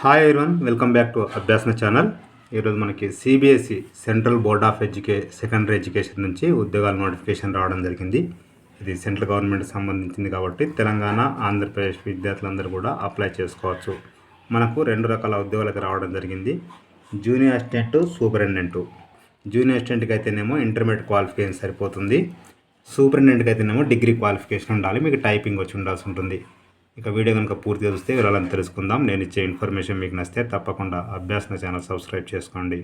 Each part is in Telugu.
Hi everyone, welcome back to Abhyasana channel. ఈరోజు మనకి CBSE central board of secondary education నుంచి ఉద్యోగాల నోటిఫికేషన్ రావడం జరిగింది. ఇది సెంట్రల్ గవర్నమెంట్కి సంబంధించింది కాబట్టి తెలంగాణ, ఆంధ్రప్రదేశ్ విద్యార్థులందరూ కూడా అప్లై చేసుకోవచ్చు. మనకు 2 రకాల ఉద్యోగాలకు రావడం జరిగింది. Junior assistant, superintendent. జూనియర్ అసిస్టెంట్కి అయితేనేమో ఇంటర్మీడియట్ క్వాలిఫికేషన్ సరిపోతుంది. సూపరింటెండెంట్కి అయితేనేమో డిగ్రీ క్వాలిఫికేషన్ ఉండాలి, మీకు టైపింగ్ వచ్చి ఉండాల్సి ఉంటుంది. ఇక వీడియో కనుక పూర్తిగా చూస్తే వివరాలను తెలుసుకుందాం. నేను ఇచ్చే ఇన్ఫర్మేషన్ మీకు నచ్చితే తప్పకుండా అభ్యాసన ఛానల్ సబ్స్క్రైబ్ చేసుకోండి.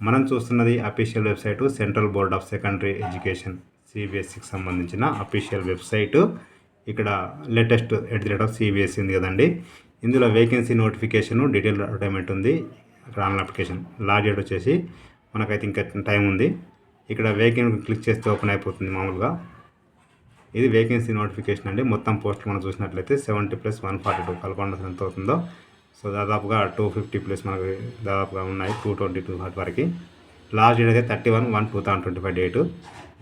మనం చూస్తున్నది official website central board of secondary education సిబిఎస్ఈకి సంబంధించిన అఫీషియల్ వెబ్సైటు. ఇక్కడ లేటెస్ట్ @CBSE ఉంది కదండి. ఇందులో వేకెన్సీ నోటిఫికేషను, డీటెయిల్ అడ్వర్టైజ్మెంట్ ఉంది. ఇక్కడ ఆన్లైన్ అప్లికేషన్ లాస్ట్ డేట్ వచ్చేసి మనకైతే ఇంకా టైం ఉంది. ఇక్కడ వేకెన్సీ క్లిక్ చేస్తే ఓపెన్ అయిపోతుంది మామూలుగా. ఇది వేకెన్సీ నోటిఫికేషన్ అండి. మొత్తం పోస్టులు మనం చూసినట్లయితే 70+142 కలపండి ఎంత అవుతుందో. సో దాదాపుగా 250+ మనకు దాదాపుగా ఉన్నాయి, 222 వరకు. లాస్ట్ డేట్ అయితే 31/1/2025 డేటు.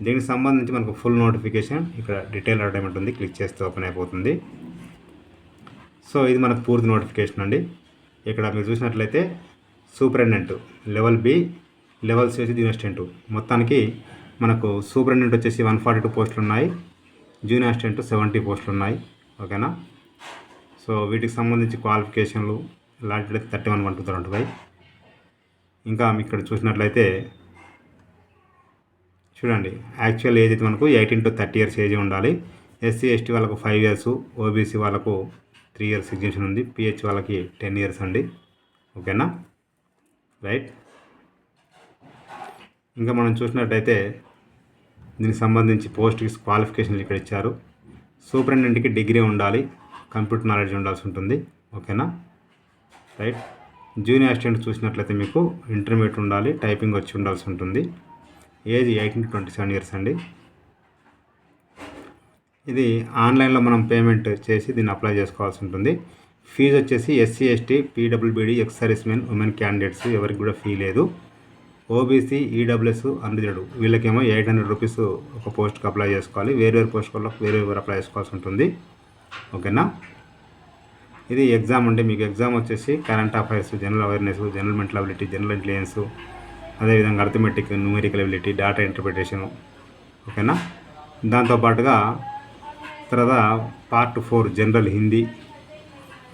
దీనికి సంబంధించి మనకు ఫుల్ నోటిఫికేషన్ ఇక్కడ డీటెయిల్ అడ్వర్టైజ్మెంట్ ఉంది, క్లిక్ చేస్తే ఓపెన్ అయిపోతుంది. సో ఇది మనకు పూర్తి నోటిఫికేషన్ అండి. ఇక్కడ మీరు చూసినట్లయితే superintendent level B, level C వచ్చి జూనియర్ అసిస్టెంట్. మొత్తానికి మనకు సూపరింటెండెంట్ వచ్చేసి 142 పోస్టులు ఉన్నాయి, జూనియర్ అసిస్టెంట్ 70 పోస్టులు ఉన్నాయి. ఓకేనా. సో వీటికి సంబంధించి క్వాలిఫికేషన్లు లాస్ట్ డేట్ 31/1/2025. ఇంకా మీకు ఇక్కడ చూసినట్లయితే చూడండి, యాక్చువల్ ఏజ్ అయితే మనకు 18 to 30 years ఏజ్ ఉండాలి. SC ST వాళ్ళకు 5 years, OBC వాళ్ళకు 3 years ఎగ్జిబిషన్ ఉంది, PH వాళ్ళకి 10 years అండి. ఓకేనా, రైట్. ఇంకా మనం చూసినట్టయితే దీనికి సంబంధించి పోస్ట్ క్వాలిఫికేషన్లు ఇక్కడ ఇచ్చారు. సూపరింటెండెంట్కి డిగ్రీ ఉండాలి, కంప్యూటర్ నాలెడ్జ్ ఉండాల్సి ఉంటుంది. ఓకేనా, రైట్. జూనియర్ అసిస్టెంట్ చూసినట్లయితే మీకు ఇంటర్మీడియట్ ఉండాలి, టైపింగ్ వచ్చి ఉండాల్సి ఉంటుంది. ఏజ్ 18 to 27 years అండి. ఇది ఆన్లైన్లో మనం పేమెంట్ చేసి దీన్ని అప్లై చేసుకోవాల్సి ఉంటుంది. ఫీజు వచ్చేసి SC ST PWBD ex service men, women candidates ఎవరికి కూడా ఫీ లేదు. OBC EWS అన్రిజర్వ్డ్ వీళ్ళకేమో 800 రూపీస్ ఒక పోస్ట్కి అప్లై చేసుకోవాలి. వేరే పోస్టులకు వేరే అప్లై చేసుకోవాల్సి ఉంటుంది. ఓకేనా. ఇది ఎగ్జామ్ అంటే మీకు ఎగ్జామ్ వచ్చేసి current affairs, general awareness, general mental ability, general intelligence, అదేవిధంగా arithmetic, numerical ability, data interpretation. ఓకేనా. దాంతోపాటుగా తర్వాత part 4 general Hindi,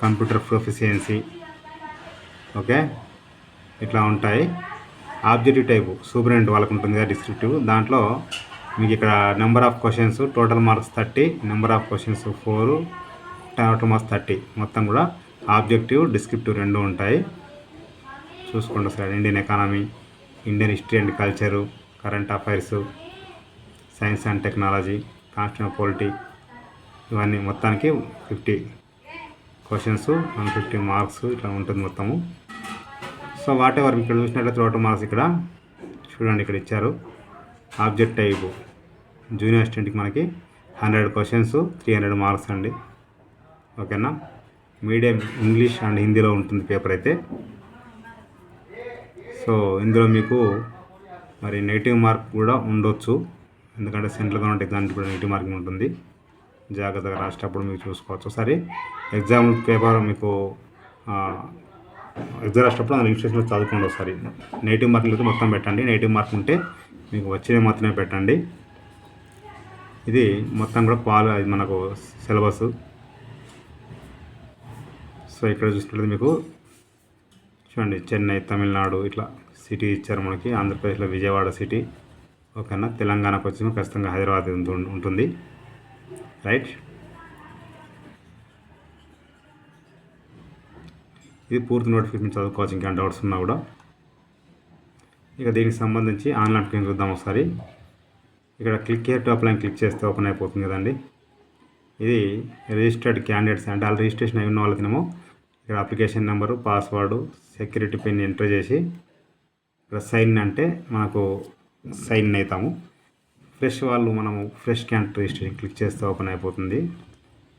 computer proficiency. Okay, ఇట్లా ఉంటాయి. ఆబ్జెక్టివ్ టైపు సూపరింటెండెంట్ వాళ్ళకు ఉంటుంది కదా, డిస్క్రిప్టివ్. దాంట్లో మీకు ఇక్కడ number of questions, total marks 30, number of questions 4, total marks 30. మొత్తం కూడా ఆబ్జెక్టివ్, డిస్క్రిప్టివ్ 2 ఉంటాయి. చూసుకోండి sir. Indian economy, Indian history and culture, current affairs, science and technology, constitution polity, ఇవన్నీ మొత్తానికి 50 క్వశ్చన్స్, 150 మార్క్స్ ఇట్లా ఉంటుంది మొత్తము. సో వాట్ ఎవర్ ఇక్కడ చూసినట్లయితే టోటల్ మార్క్స్ ఇక్కడ చూడండి, ఇక్కడ ఇచ్చారు. ఆబ్జెక్ట్ టైపు జూనియర్ అసిస్టెంట్కి మనకి 100 క్వశ్చన్స్, 300 మార్క్స్ అండి. ఓకేనా. మీడియం ఇంగ్లీష్ అండ్ హిందీలో ఉంటుంది పేపర్ అయితే. సో ఇందులో మీకు మరి నెగిటివ్ మార్క్ కూడా ఉండొచ్చు, ఎందుకంటే సెంట్రల్ గవర్నమెంట్ ఎగ్జామ్ కూడా నెగిటివ్ మార్కింగ్ ఉంటుంది. జాగ్రత్తగా రాసేటప్పుడు మీకు చూసుకోవచ్చు. సరే, ఎగ్జామ్ పేపర్ మీకు ఎగ్జామ్ రాసేటప్పుడు అందులో ఇన్స్ట్రక్షన్లో చదువుకోండి ఒకసారి. నెగిటివ్ మార్కింగ్ అయితే మొత్తం పెట్టండి, నెగిటివ్ మార్క్ ఉంటే మీకు వచ్చినవి మాత్రమే పెట్టండి. ఇది మొత్తం కూడా ఇది మనకు సిలబస్. సో ఇక్కడ చూసినట్లయితే మీకు చూడండి, చెన్నై, తమిళనాడు ఇట్లా సిటీ ఇచ్చారు మనకి. ఆంధ్రప్రదేశ్లో విజయవాడ సిటీ. ఓకేనా. తెలంగాణకు వచ్చి ఖచ్చితంగా హైదరాబాద్ ఉంటుంది, రైట్. ఇది పూర్తి నోటిఫికేషన్ చదువుకోవచ్చు, ఇంకా డౌట్స్ ఉన్నా కూడా. ఇక దీనికి సంబంధించి ఆన్లైన్ అప్లికేషన్ చూద్దాం ఒకసారి. ఇక్కడ click here to apply click చేస్తే ఓపెన్ అయిపోతుంది కదండి. ఇది రిజిస్టర్డ్ క్యాండిడేట్స్ అంటే ఆల్రెడీ రిజిస్ట్రేషన్ అయిన వాళ్ళకినేమో ఇక్కడ application number, password, security pin enter చేసి ఇక్కడ సైన్ అంటే మనకు సైన్ అవుతాము. ఫ్రెష్ వాళ్ళు మనము ఫ్రెష్ క్యాండిడేట్ రిజిస్ట్రేషన్ క్లిక్ చేస్తే ఓపెన్ అయిపోతుంది.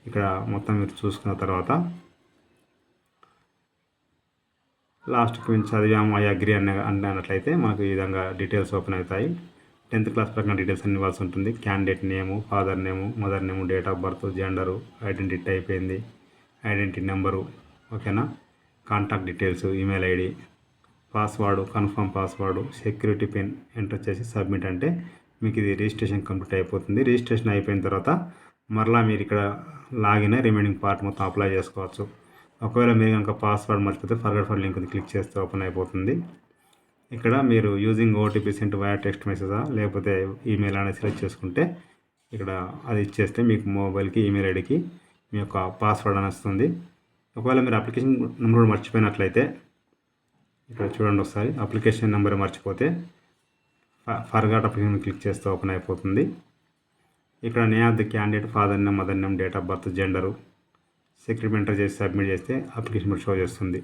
ఇక్కడ మొత్తం మీరు చూసుకున్న తర్వాత లాస్ట్కి మేము చదివాము ఐ అగ్రి అన్నట్లయితే మనకు ఈ విధంగా డీటెయిల్స్ ఓపెన్ అవుతాయి. 10th క్లాస్ ప్రకారం డీటెయిల్స్ అన్ని ఇవ్వాల్సి ఉంటుంది. Candidate name, father name, mother name, date of birth, gender, identity type ఏంది, ఐడెంటిటీ నెంబరు. ఓకేనా. Contact details, email ID, password, confirm password, security pin enter చేసి సబ్మిట్ అంటే మీకు ఇది రిజిస్ట్రేషన్ కంప్లీట్ అయిపోతుంది. రిజిస్ట్రేషన్ అయిపోయిన తర్వాత మరలా మీరు ఇక్కడ లాగిన్ రిమైనింగ్ పార్ట్ మొత్తం అప్లై చేసుకోవచ్చు. ఒకవేళ మీరు కనుక పాస్వర్డ్ మర్చిపోతే ఫర్గట్ ఫర్ లింక్ క్లిక్ చేస్తే ఓపెన్ అయిపోతుంది. ఇక్కడ మీరు using OTP sent via text మెసేజా లేకపోతే ఈమెయిల్ అనేది సెలెక్ట్ చేసుకుంటే ఇక్కడ అది ఇచ్చేస్తే మీకు మొబైల్కి, ఈమెయిల్ ఐడికి మీ యొక్క పాస్వర్డ్ అని వస్తుంది. ఒకవేళ మీరు అప్లికేషన్ నెంబర్ కూడా మర్చిపోయినట్లయితే ఇక్కడ చూడండి, ఒకసారి అప్లికేషన్ నెంబర్ మర్చిపోతే ఫర్గాట్ అప్లికేషన్ క్లిక్ చేస్తే ఓపెన్ అయిపోతుంది. ఇక్కడ name of the candidate, father name, mother name, date of birth, gender, security enter చేసి సబ్మిట్ చేస్తే అప్లికేషన్ షో చేస్తుంది.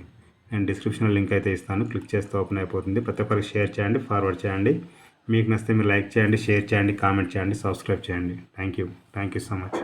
నేను డిస్క్రిప్షన్లో లింక్ అయితే ఇస్తాను, క్లిక్ చేస్తే ఓపెన్ అయిపోతుంది. ప్రతి ఒక్కరికి షేర్ చేయండి, ఫార్వర్డ్ చేయండి. మీకు నచ్చితే మీరు లైక్ చేయండి, షేర్ చేయండి, కామెంట్ చేయండి, సబ్స్క్రైబ్ చేయండి. Thank you so much.